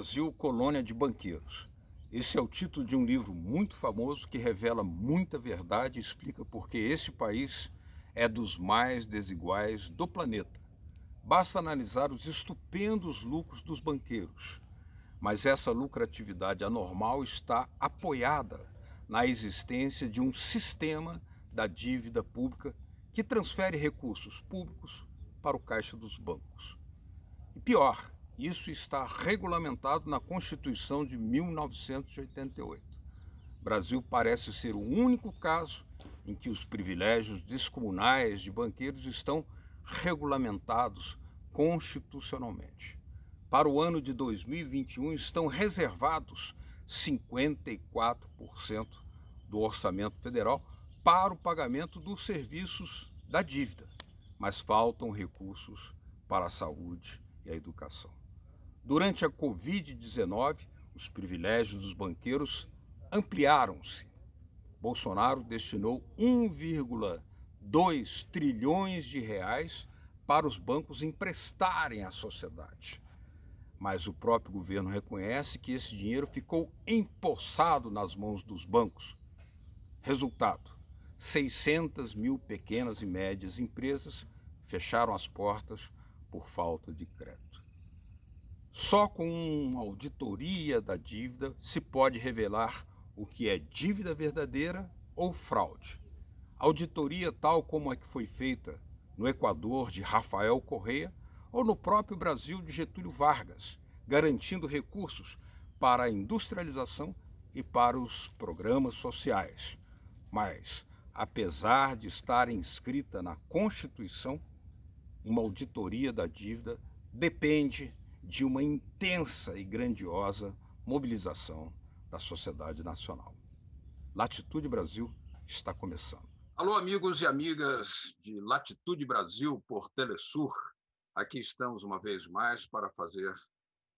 Brasil, colônia de banqueiros. Esse é o título de um livro muito famoso que revela muita verdade e explica por que esse país é dos mais desiguais do planeta. Basta analisar os estupendos lucros dos banqueiros. Mas essa lucratividade anormal está apoiada na existência de um sistema da dívida pública que transfere recursos públicos para o caixa dos bancos. E pior, isso está regulamentado na Constituição de 1988. O Brasil parece ser o único caso em que os privilégios descomunais de banqueiros estão regulamentados constitucionalmente. Para o ano de 2021, estão reservados 54% do orçamento federal para o pagamento dos serviços da dívida, mas faltam recursos para a saúde e a educação. Durante a Covid-19, os privilégios dos banqueiros ampliaram-se. Bolsonaro destinou 1,2 trilhões de reais para os bancos emprestarem à sociedade. Mas o próprio governo reconhece que esse dinheiro ficou empossado nas mãos dos bancos. Resultado: 600 mil pequenas e médias empresas fecharam as portas por falta de crédito. Só com uma auditoria da dívida se pode revelar o que é dívida verdadeira ou fraude. Auditoria tal como a que foi feita no Equador de Rafael Correa ou no próprio Brasil de Getúlio Vargas, garantindo recursos para a industrialização e para os programas sociais. Mas, apesar de estar inscrita na Constituição, uma auditoria da dívida depende de uma intensa e grandiosa mobilização da sociedade nacional. Latitude Brasil está começando. Alô, amigos e amigas de Latitude Brasil por Telesur. Aqui estamos uma vez mais para fazer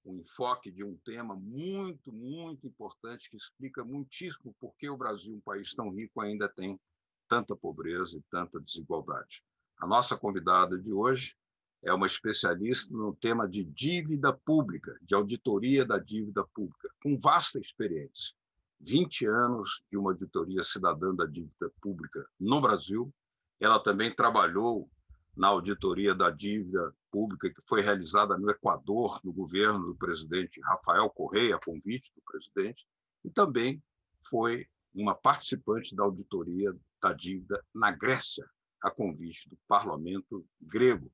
um enfoque de um tema muito, muito importante que explica muitíssimo por que o Brasil, um país tão rico, ainda tem tanta pobreza e tanta desigualdade. A nossa convidada de hoje é uma especialista no tema de dívida pública, de auditoria da dívida pública, com vasta experiência. 20 anos de uma auditoria cidadã da dívida pública no Brasil. Ela também trabalhou na auditoria da dívida pública que foi realizada no Equador, no governo do presidente Rafael Correa, a convite do presidente, e também foi uma participante da auditoria da dívida na Grécia, a convite do parlamento grego.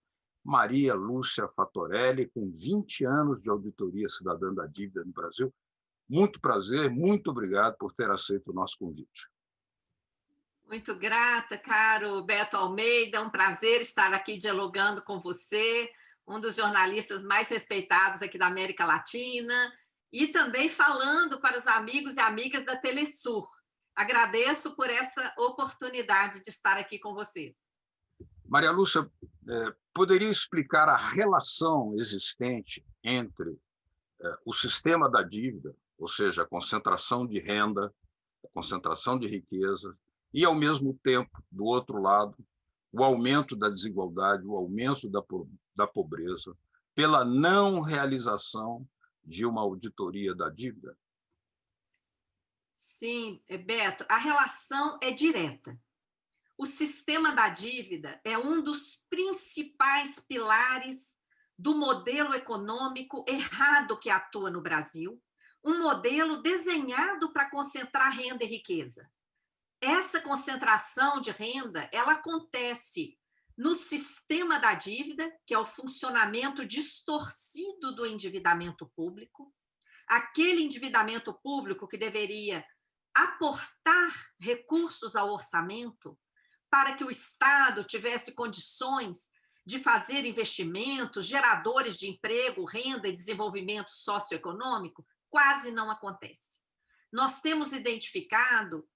Maria Lúcia Fatorelli, com 20 anos de auditoria cidadã da dívida no Brasil. Muito prazer, muito obrigado por ter aceito o nosso convite. Muito grata, caro Beto Almeida, é um prazer estar aqui dialogando com você, um dos jornalistas mais respeitados aqui da América Latina, e também falando para os amigos e amigas da Telesur. Agradeço por essa oportunidade de estar aqui com vocês. Maria Lúcia, poderia explicar a relação existente entre o sistema da dívida, ou seja, a concentração de renda, a concentração de riqueza, e, ao mesmo tempo, do outro lado, o aumento da desigualdade, o aumento da pobreza, pela não realização de uma auditoria da dívida? Sim, Beto, a relação é direta. O sistema da dívida é um dos principais pilares do modelo econômico errado que atua no Brasil, um modelo desenhado para concentrar renda e riqueza. Essa concentração de renda, ela acontece no sistema da dívida, que é o funcionamento distorcido do endividamento público, aquele endividamento público que deveria aportar recursos ao orçamento para que o Estado tivesse condições de fazer investimentos geradores de emprego, renda e desenvolvimento socioeconômico, quase não acontece. Nós temos identificado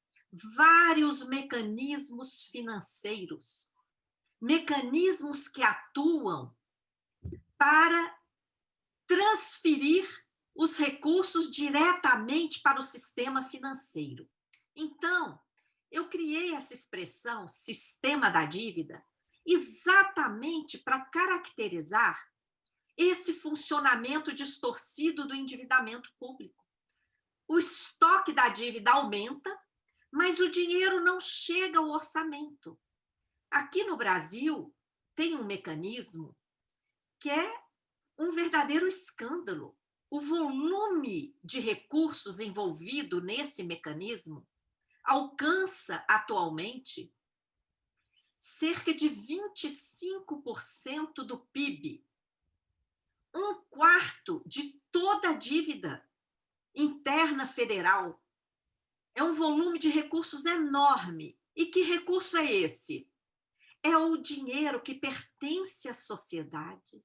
vários mecanismos financeiros, mecanismos que atuam para transferir os recursos diretamente para o sistema financeiro. Então, eu criei essa expressão, sistema da dívida, exatamente para caracterizar esse funcionamento distorcido do endividamento público. O estoque da dívida aumenta, mas o dinheiro não chega ao orçamento. Aqui no Brasil, tem um mecanismo que é um verdadeiro escândalo. O volume de recursos envolvido nesse mecanismo alcança atualmente cerca de 25% do PIB, um quarto de toda a dívida interna federal. É um volume de recursos enorme. E que recurso é esse? É o dinheiro que pertence à sociedade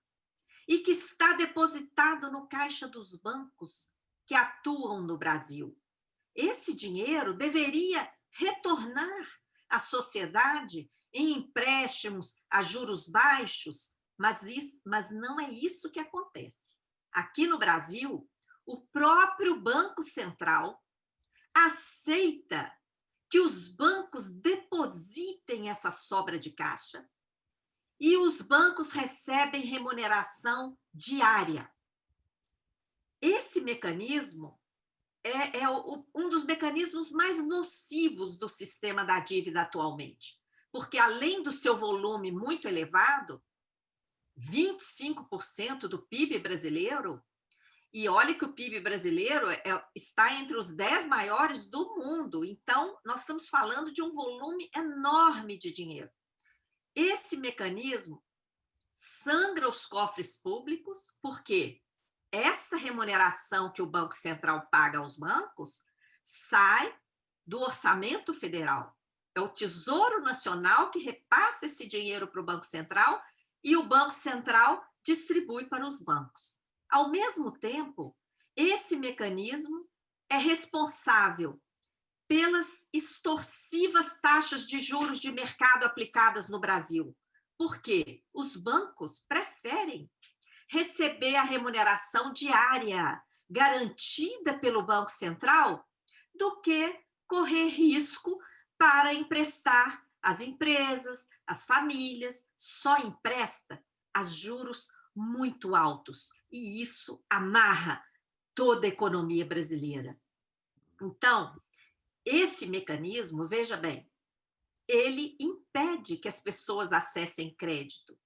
e que está depositado no caixa dos bancos que atuam no Brasil. Esse dinheiro deveria retornar à sociedade em empréstimos a juros baixos, mas não é isso que acontece. Aqui no Brasil, o próprio Banco Central aceita que os bancos depositem essa sobra de caixa e os bancos recebem remuneração diária. Esse mecanismo é um dos mecanismos mais nocivos do sistema da dívida atualmente, porque além do seu volume muito elevado, 25% do PIB brasileiro, e olha que o PIB brasileiro está entre os 10 maiores do mundo, então nós estamos falando de um volume enorme de dinheiro. Esse mecanismo sangra os cofres públicos, porque essa remuneração que o Banco Central paga aos bancos sai do orçamento federal. É o Tesouro Nacional que repassa esse dinheiro para o Banco Central e o Banco Central distribui para os bancos. Ao mesmo tempo, esse mecanismo é responsável pelas extorsivas taxas de juros de mercado aplicadas no Brasil. Por quê? Os bancos preferem receber a remuneração diária garantida pelo Banco Central do que correr risco para emprestar às empresas, às famílias, só empresta a juros muito altos. E isso amarra toda a economia brasileira. Então, esse mecanismo, veja bem, ele impede que as pessoas acessem crédito.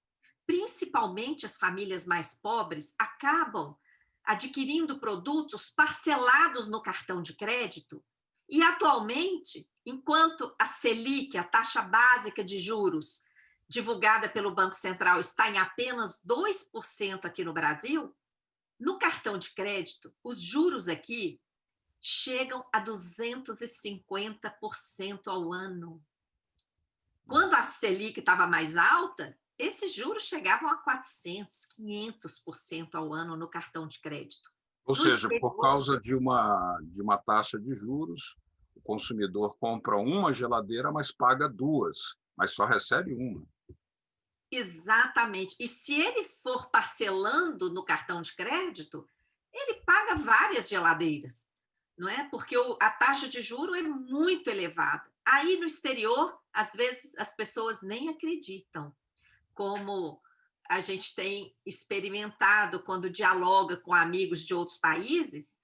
Principalmente as famílias mais pobres acabam adquirindo produtos parcelados no cartão de crédito e, atualmente, enquanto a Selic, a taxa básica de juros, divulgada pelo Banco Central, está em apenas 2% aqui no Brasil, no cartão de crédito, os juros aqui chegam a 250% ao ano. Quando a Selic estava mais alta, esses juros chegavam a 400%, 500% ao ano no cartão de crédito. Ou seja, por causa de uma taxa de juros, o consumidor compra uma geladeira, mas paga duas, mas só recebe uma. Exatamente. E se ele for parcelando no cartão de crédito, ele paga várias geladeiras, não é? Porque a taxa de juro é muito elevada. Aí no exterior, às vezes as pessoas nem acreditam, como a gente tem experimentado quando dialoga com amigos de outros países,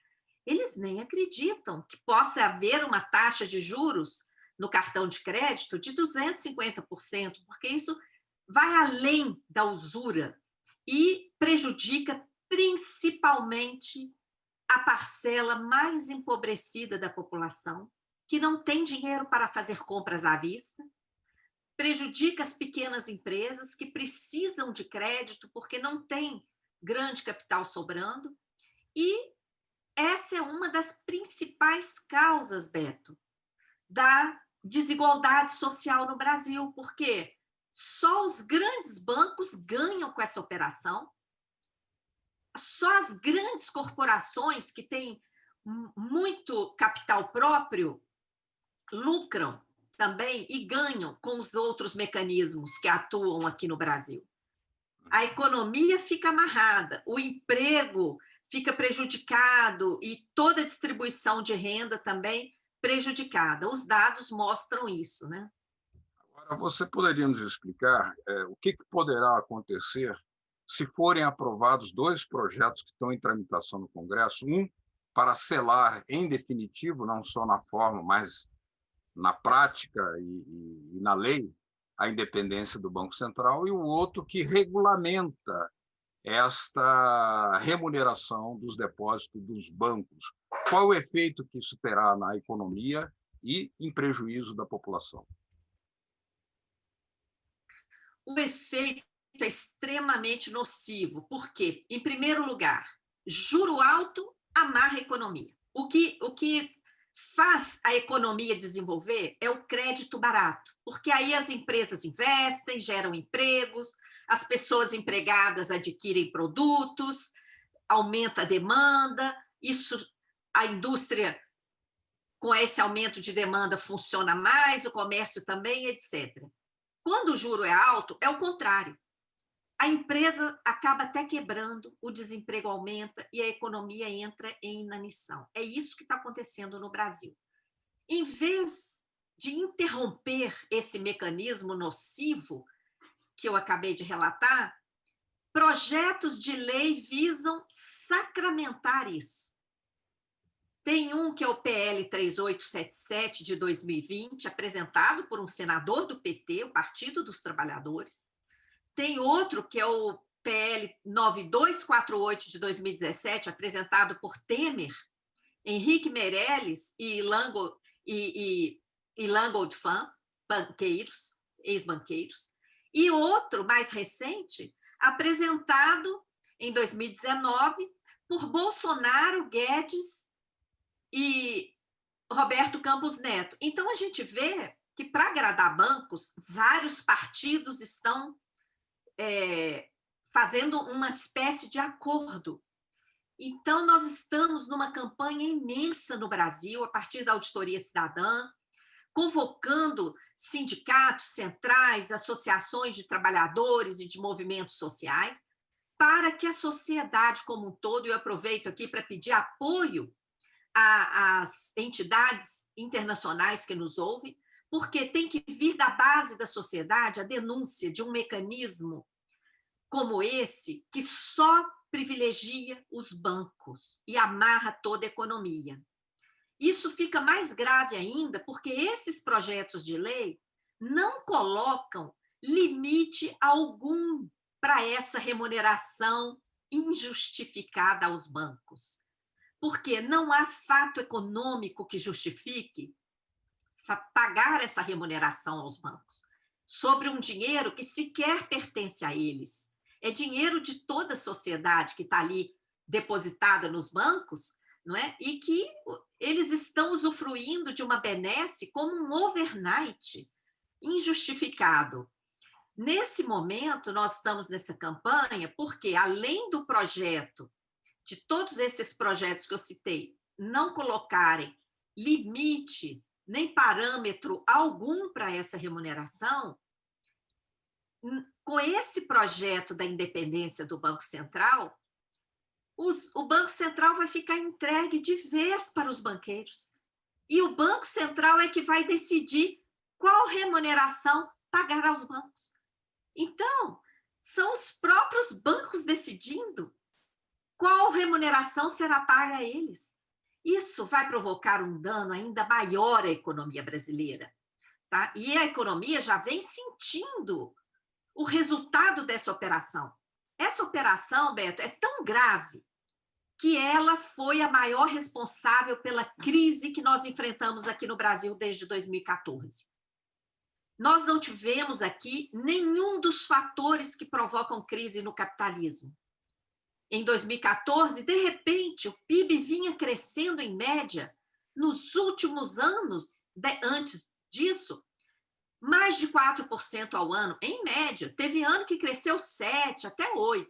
eles nem acreditam que possa haver uma taxa de juros no cartão de crédito de 250%, porque isso vai além da usura e prejudica principalmente a parcela mais empobrecida da população, que não tem dinheiro para fazer compras à vista, prejudica as pequenas empresas que precisam de crédito porque não tem grande capital sobrando, e essa é uma das principais causas, Beto, da desigualdade social no Brasil, porque só os grandes bancos ganham com essa operação, só as grandes corporações que têm muito capital próprio lucram também e ganham com os outros mecanismos que atuam aqui no Brasil. A economia fica amarrada, o emprego fica prejudicado e toda a distribuição de renda também prejudicada. Os dados mostram isso, né? Agora, você poderia nos explicar o que poderá acontecer se forem aprovados dois projetos que estão em tramitação no Congresso, um para selar em definitivo, não só na forma, mas na prática e na lei, a independência do Banco Central, e o outro que regulamenta esta remuneração dos depósitos dos bancos. Qual é o efeito que isso terá na economia e em prejuízo da população? O efeito é extremamente nocivo. Por quê? Em primeiro lugar, juro alto amarra a economia. O que faz a economia desenvolver é o crédito barato, porque aí as empresas investem, geram empregos, as pessoas empregadas adquirem produtos, aumenta a demanda, isso, a indústria, com esse aumento de demanda, funciona mais, o comércio também, etc. Quando o juro é alto, é o contrário. A empresa acaba até quebrando, o desemprego aumenta e a economia entra em inanição. É isso que está acontecendo no Brasil. Em vez de interromper esse mecanismo nocivo que eu acabei de relatar, projetos de lei visam sacramentar isso. Tem um que é o PL 3877 de 2020, apresentado por um senador do PT, o Partido dos Trabalhadores. Tem outro que é o PL 9248 de 2017, apresentado por Temer, Henrique Meirelles e Langold Fan, banqueiros, ex-banqueiros. E outro, mais recente, apresentado em 2019 por Bolsonaro, Guedes e Roberto Campos Neto. Então, a gente vê que, para agradar bancos, vários partidos estão fazendo uma espécie de acordo. Então, nós estamos numa campanha imensa no Brasil, a partir da Auditoria Cidadã, convocando sindicatos, centrais, associações de trabalhadores e de movimentos sociais, para que a sociedade como um todo, e eu aproveito aqui para pedir apoio às entidades internacionais que nos ouvem, porque tem que vir da base da sociedade a denúncia de um mecanismo como esse, que só privilegia os bancos e amarra toda a economia. Isso fica mais grave ainda porque esses projetos de lei não colocam limite algum para essa remuneração injustificada aos bancos. Porque não há fato econômico que justifique pagar essa remuneração aos bancos sobre um dinheiro que sequer pertence a eles. É dinheiro de toda a sociedade que está ali depositada nos bancos, não é? E que eles estão usufruindo de uma benesse como um overnight injustificado. Nesse momento, nós estamos nessa campanha porque, além do projeto, de todos esses projetos que eu citei, não colocarem limite nem parâmetro algum para essa remuneração, com esse projeto da independência do Banco Central, o Banco Central vai ficar entregue de vez para os banqueiros. E o Banco Central é que vai decidir qual remuneração pagar aos bancos. Então, são os próprios bancos decidindo qual remuneração será paga a eles. Isso vai provocar um dano ainda maior à economia brasileira. Tá? E a economia já vem sentindo o resultado dessa operação. Essa operação, Beto, é tão grave que ela foi a maior responsável pela crise que nós enfrentamos aqui no Brasil desde 2014. Nós não tivemos aqui nenhum dos fatores que provocam crise no capitalismo. Em 2014, de repente, o PIB vinha crescendo em média, nos últimos anos, antes disso, mais de 4% ao ano, em média. Teve ano que cresceu 7%, até 8%.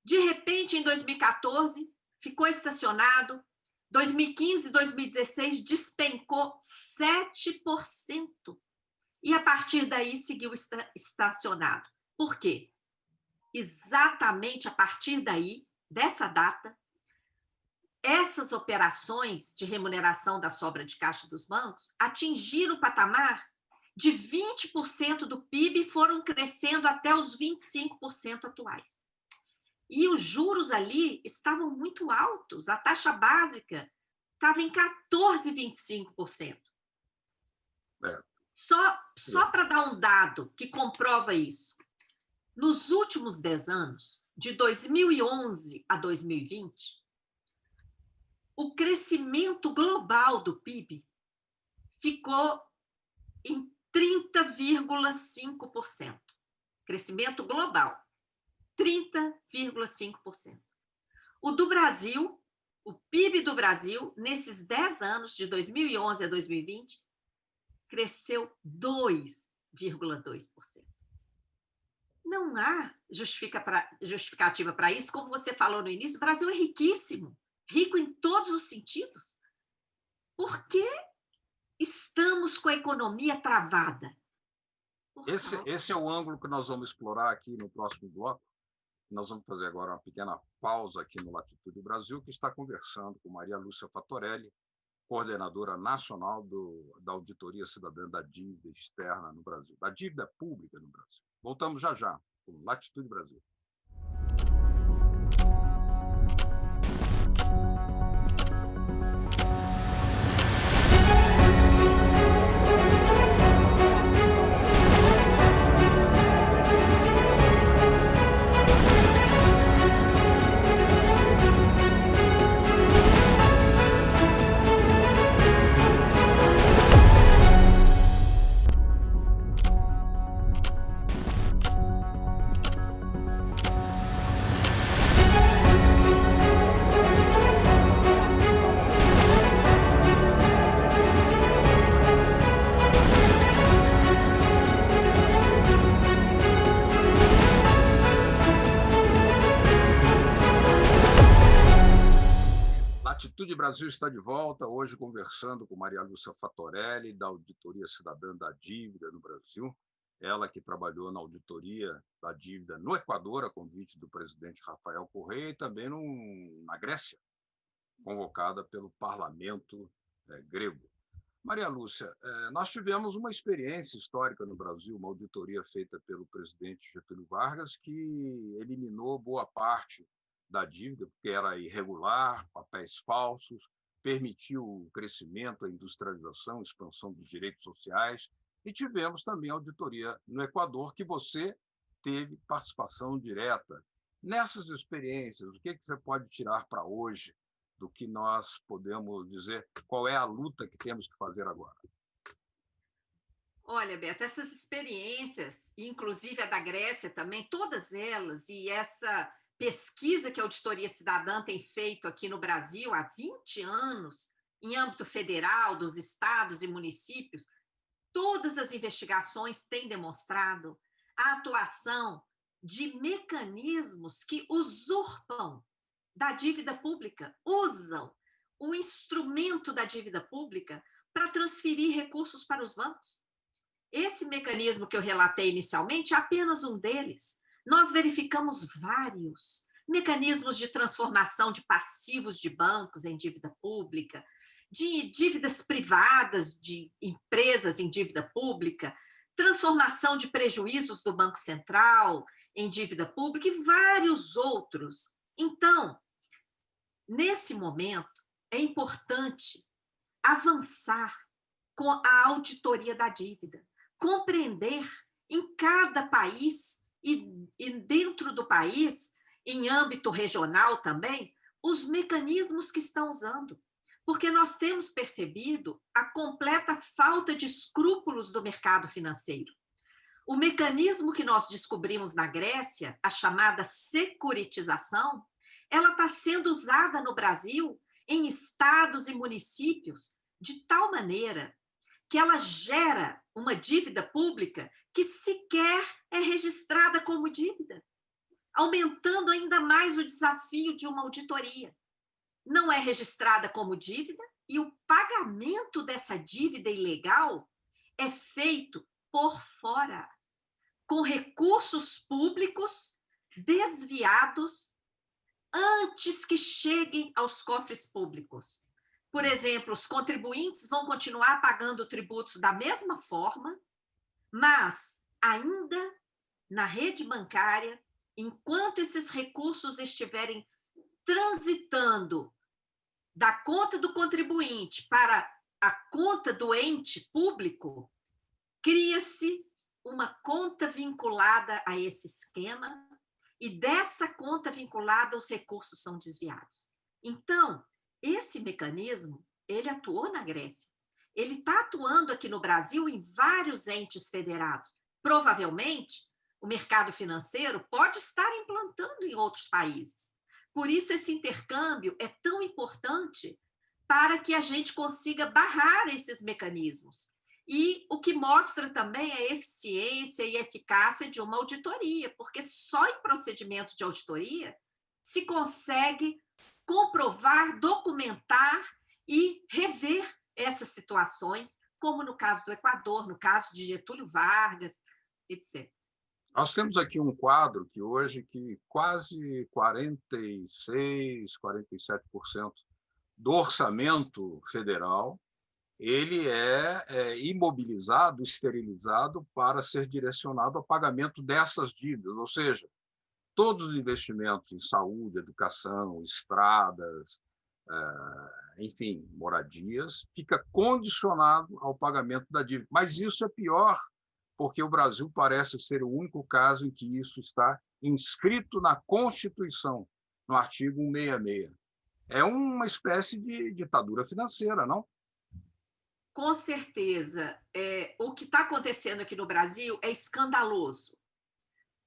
De repente, em 2014, ficou estacionado. 2015 e 2016 despencou 7%. E, a partir daí, seguiu estacionado. Por quê? Exatamente a partir daí, dessa data, essas operações de remuneração da sobra de caixa dos bancos atingiram o patamar de 20% do PIB foram crescendo até os 25% atuais. E os juros ali estavam muito altos, a taxa básica estava em 14,25%. É. Só para dar um dado que comprova isso. Nos últimos 10 anos, de 2011 a 2020, o crescimento global do PIB ficou em 30,5%. Crescimento global, 30,5%. O do Brasil, o PIB do Brasil, nesses 10 anos, de 2011 a 2020, cresceu 2,2%. Não há justificativa para isso. Como você falou no início, o Brasil é riquíssimo, rico em todos os sentidos. Por que estamos com a economia travada? Esse é o ângulo que nós vamos explorar aqui no próximo bloco. Nós vamos fazer agora uma pequena pausa aqui no Latitude Brasil, que está conversando com Maria Lúcia Fattorelli, coordenadora nacional da Auditoria Cidadã da Dívida Externa no Brasil, da dívida pública no Brasil. Voltamos já já com Latitude Brasil. Latitude Brasil está de volta, hoje conversando com Maria Lúcia Fattorelli, da Auditoria Cidadã da Dívida no Brasil. Ela que trabalhou na auditoria da dívida no Equador, a convite do presidente Rafael Correa, e também na Grécia, convocada pelo parlamento grego. Maria Lúcia, nós tivemos uma experiência histórica no Brasil, uma auditoria feita pelo presidente Getúlio Vargas, que eliminou boa parte da dívida, porque era irregular, papéis falsos, permitiu o crescimento, a industrialização, a expansão dos direitos sociais, e tivemos também auditoria no Equador, que você teve participação direta. Nessas experiências, o que você pode tirar para hoje do que nós podemos dizer, qual é a luta que temos que fazer agora? Olha, Beto, essas experiências, inclusive a da Grécia também, todas elas, e essa pesquisa que a Auditoria Cidadã tem feito aqui no Brasil há 20 anos, em âmbito federal, dos estados e municípios, todas as investigações têm demonstrado a atuação de mecanismos que usurpam da dívida pública, usam o instrumento da dívida pública para transferir recursos para os bancos. Esse mecanismo que eu relatei inicialmente é apenas um deles. Nós verificamos vários mecanismos de transformação de passivos de bancos em dívida pública, de dívidas privadas de empresas em dívida pública, transformação de prejuízos do Banco Central em dívida pública e vários outros. Então, nesse momento, é importante avançar com a auditoria da dívida, compreender em cada país e dentro do país, em âmbito regional também, os mecanismos que estão usando. Porque nós temos percebido a completa falta de escrúpulos do mercado financeiro. O mecanismo que nós descobrimos na Grécia, a chamada securitização, ela está sendo usada no Brasil em estados e municípios de tal maneira que ela gera uma dívida pública que sequer é registrada como dívida, aumentando ainda mais o desafio de uma auditoria. Não é registrada como dívida e o pagamento dessa dívida ilegal é feito por fora, com recursos públicos desviados antes que cheguem aos cofres públicos. Por exemplo, os contribuintes vão continuar pagando tributos da mesma forma, Mas, ainda na rede bancária, enquanto esses recursos estiverem transitando da conta do contribuinte para a conta do ente público, cria-se uma conta vinculada a esse esquema e dessa conta vinculada os recursos são desviados. Então, esse mecanismo, ele atuou na Grécia. Ele está atuando aqui no Brasil em vários entes federados. Provavelmente, o mercado financeiro pode estar implantando em outros países. Por isso, esse intercâmbio é tão importante para que a gente consiga barrar esses mecanismos. E o que mostra também a eficiência e eficácia de uma auditoria, porque só em procedimento de auditoria se consegue comprovar, documentar e rever essas situações, como no caso do Equador, no caso de Getúlio Vargas, etc. Nós temos aqui um quadro que hoje que quase 46, 47% do orçamento federal ele é imobilizado, esterilizado para ser direcionado ao pagamento dessas dívidas, ou seja, todos os investimentos em saúde, educação, estradas, enfim, moradias, fica condicionado ao pagamento da dívida. Mas isso é pior, porque o Brasil parece ser o único caso em que isso está inscrito na Constituição, no artigo 166. É uma espécie de ditadura financeira, não? Com certeza. O que está acontecendo aqui no Brasil é escandaloso,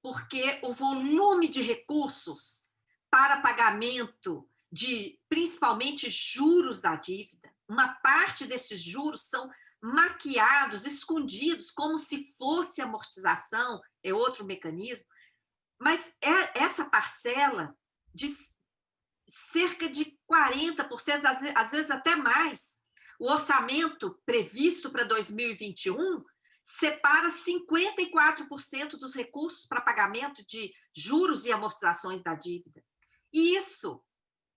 porque o volume de recursos para pagamento de, principalmente, juros da dívida, uma parte desses juros são maquiados, escondidos, como se fosse amortização, é outro mecanismo, mas essa parcela de cerca de 40%, às vezes até mais, o orçamento previsto para 2021 separa 54% dos recursos para pagamento de juros e amortizações da dívida. E isso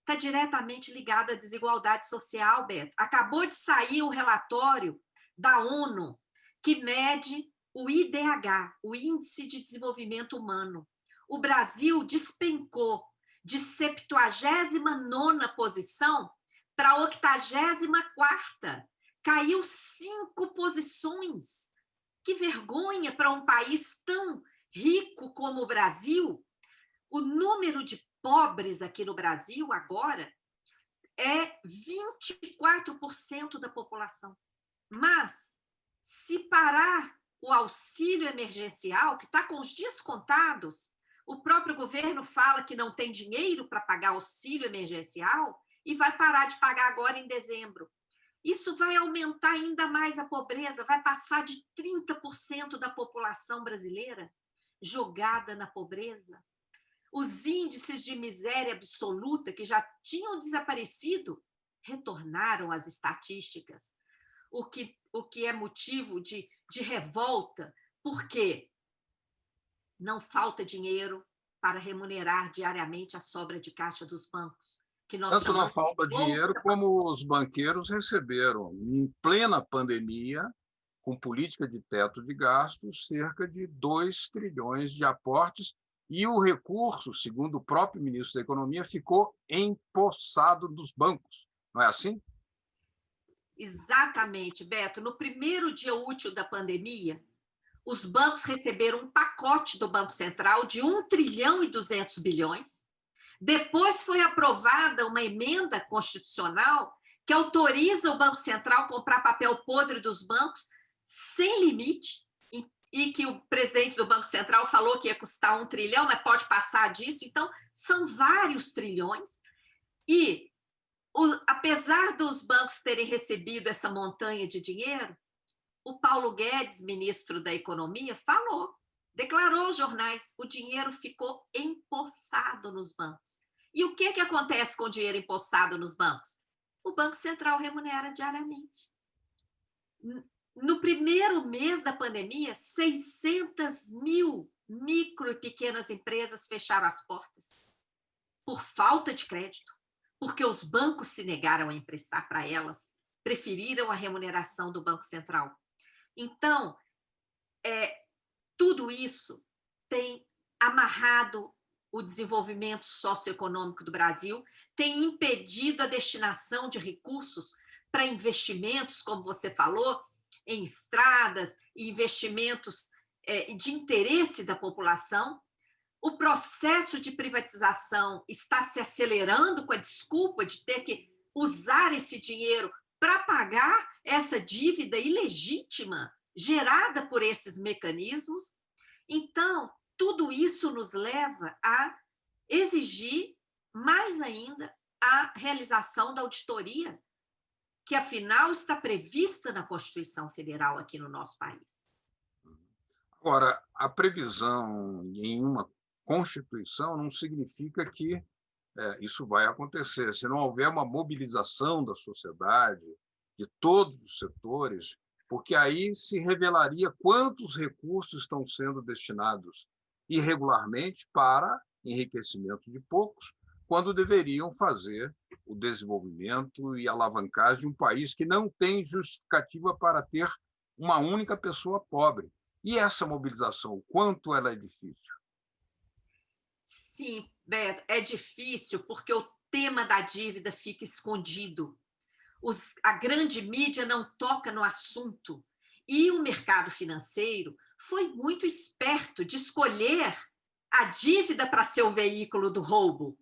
está diretamente ligado à desigualdade social, Beto. Acabou de sair o relatório da ONU que mede o IDH, o Índice de Desenvolvimento Humano. O Brasil despencou de 79ª posição para a 84ª. Caiu 5 posições. Que vergonha para um país tão rico como o Brasil. O número de pobres aqui no Brasil agora é 24% da população. Mas, se parar o auxílio emergencial, que está com os dias contados, o próprio governo fala que não tem dinheiro para pagar auxílio emergencial e vai parar de pagar agora em dezembro. Isso vai aumentar ainda mais a pobreza, vai passar de 30% da população brasileira jogada na pobreza. Os índices de miséria absoluta, que já tinham desaparecido, retornaram às estatísticas, o que é motivo de revolta, porque não falta dinheiro para remunerar diariamente a sobra de caixa dos bancos. Que nós Tanto não chamamos falta de dinheiro, bolsa. como os banqueiros receberam, em plena pandemia, com política de teto de gastos, cerca de 2 trilhões de aportes, e o recurso, segundo o próprio ministro da Economia, ficou empossado nos bancos. Não é assim? Exatamente, Beto. No primeiro dia útil da pandemia, os bancos receberam um pacote do Banco Central de 1 trilhão e 200 bilhões. Depois foi aprovada uma emenda constitucional que autoriza o Banco Central a comprar papel podre dos bancos sem limite, e que o presidente do Banco Central falou que ia custar 1 trilhão, mas pode passar disso. Então, são vários trilhões. E, apesar dos bancos terem recebido essa montanha de dinheiro, o Paulo Guedes, ministro da Economia, declarou aos jornais, o dinheiro ficou empossado nos bancos. E o que acontece com o dinheiro empossado nos bancos? O Banco Central remunera diariamente. No primeiro mês da pandemia, 600 mil micro e pequenas empresas fecharam as portas por falta de crédito, porque os bancos se negaram a emprestar para elas, preferiram a remuneração do Banco Central. Então, Tudo isso tem amarrado o desenvolvimento socioeconômico do Brasil, tem impedido a destinação de recursos para investimentos, como você falou, em estradas, investimentos de interesse da população. O processo de privatização está se acelerando com a desculpa de ter que usar esse dinheiro para pagar essa dívida ilegítima gerada por esses mecanismos. Então, tudo isso nos leva a exigir mais ainda a realização da auditoria, que afinal está prevista na Constituição Federal aqui no nosso país. Agora, a previsão em uma Constituição não significa que isso vai acontecer. Se não houver uma mobilização da sociedade, de todos os setores, porque aí se revelaria quantos recursos estão sendo destinados irregularmente para enriquecimento de poucos, quando deveriam fazer o desenvolvimento e alavancagem de um país que não tem justificativa para ter uma única pessoa pobre. E essa mobilização, o quanto ela é difícil? Sim, Beto, é difícil porque o tema da dívida fica escondido. A grande mídia não toca no assunto. E o mercado financeiro foi muito esperto de escolher a dívida para ser o veículo do roubo,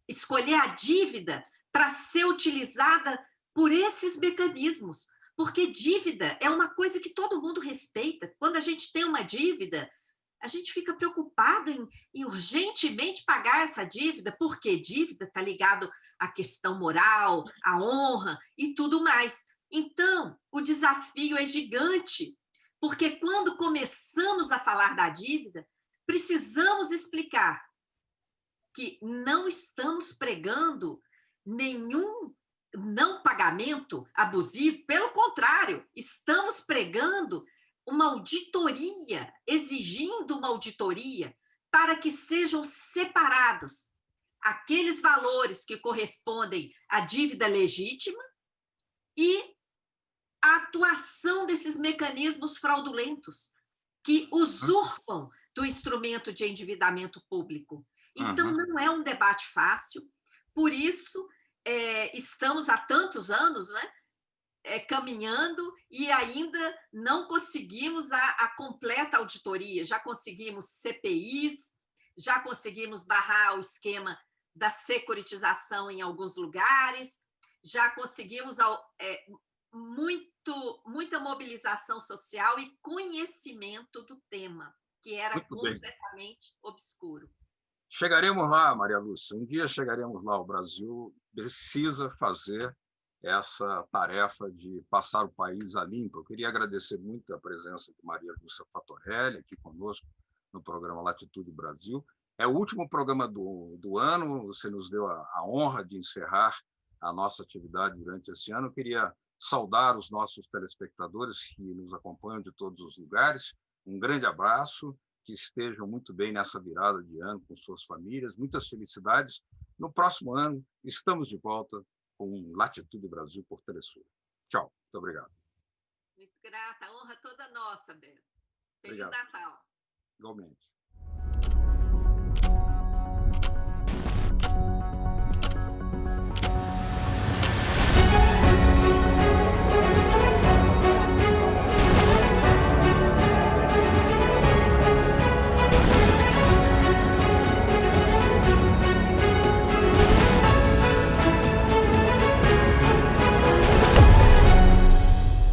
escolher a dívida para ser utilizada por esses mecanismos, porque dívida é uma coisa que todo mundo respeita. Quando a gente tem uma dívida, a gente fica preocupado em urgentemente pagar essa dívida, porque dívida está ligado à questão moral, à honra e tudo mais. Então, o desafio é gigante, porque quando começamos a falar da dívida, precisamos explicar que não estamos pregando nenhum não pagamento abusivo, pelo contrário, estamos pregando uma auditoria, exigindo uma auditoria para que sejam separados aqueles valores que correspondem à dívida legítima e a atuação desses mecanismos fraudulentos que usurpam do instrumento de endividamento público. Então, não é um debate fácil, por isso estamos há tantos anos, né, caminhando e ainda não conseguimos a completa auditoria. Já conseguimos CPIs, já conseguimos barrar o esquema da securitização em alguns lugares, já conseguimos muita mobilização social e conhecimento do tema, que era completamente obscuro. Chegaremos lá, Maria Lúcia, um dia chegaremos lá. O Brasil precisa fazer essa tarefa de passar o país a limpo. Eu queria agradecer muito a presença de Maria Lúcia Fatorelli aqui conosco no programa Latitude Brasil. É o último programa do ano, você nos deu a honra de encerrar a nossa atividade durante esse ano. Eu queria saudar os nossos telespectadores que nos acompanham de todos os lugares. Um grande abraço, que estejam muito bem nessa virada de ano com suas famílias. Muitas felicidades. No próximo ano, estamos de volta com Latitude Brasil por Telesur. Tchau. Muito obrigado. Muito grata. A honra toda nossa, Beto. Feliz Obrigado. Natal. Igualmente.